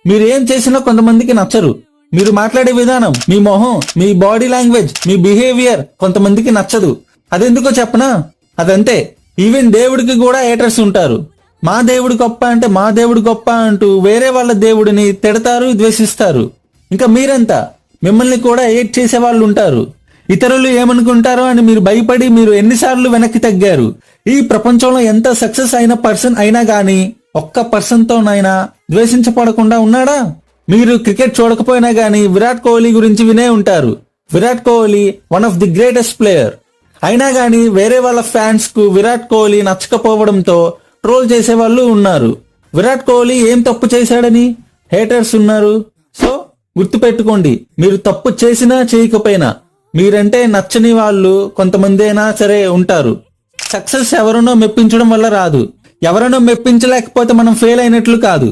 మీరు ఏం చేసినా కొంతమందికి నచ్చరు. మీరు మాట్లాడే విధానం, మీ మొహం, మీ బాడీ లాంగ్వేజ్, మీ బిహేవియర్ కొంతమందికి నచ్చదు. అదెందుకో చెప్పనా? అదంతే. ఈవెన్ దేవుడికి కూడా హేటర్స్ ఉంటారు. మా దేవుడు గొప్ప అంటే మా దేవుడు గొప్ప అంటూ వేరే వాళ్ళ దేవుడిని తిడతారు, ద్వేషిస్తారు. ఇంకా మీరంతా, మిమ్మల్ని కూడా హేట్ చేసే వాళ్ళు ఉంటారు. ఇతరులు ఏమనుకుంటారో అని మీరు భయపడి మీరు ఎన్నిసార్లు వెనక్కి తగ్గారు. ఈ ప్రపంచంలో ఎంత సక్సెస్ అయిన పర్సన్ అయినా గానీ ఒక్క పర్సన్ తోనైనా ద్వేషించబడకుండా ఉన్నాడా? మీరు క్రికెట్ చూడకపోయినా గానీ విరాట్ కోహ్లీ గురించి వినే ఉంటారు. Virat Kohli one of the greatest player. అయినా గానీ వేరే వాళ్ళ ఫ్యాన్స్ కు విరాట్ కోహ్లీ నచ్చకపోవడంతో ట్రోల్ చేసే వాళ్ళు ఉన్నారు. విరాట్ కోహ్లీ ఏం తప్పు చేశాడని హేటర్స్ ఉన్నారు. సో గుర్తుపెట్టుకోండి, మీరు తప్పు చేసినా చేయకపోయినా మీరంటే నచ్చని వాళ్ళు కొంతమంది అయినా సరే ఉంటారు. సక్సెస్ ఎవరినో మెప్పించడం వల్ల రాదు. ఎవరినో మెప్పించలేకపోతే మనం ఫెయిల్ అయినట్లు కాదు.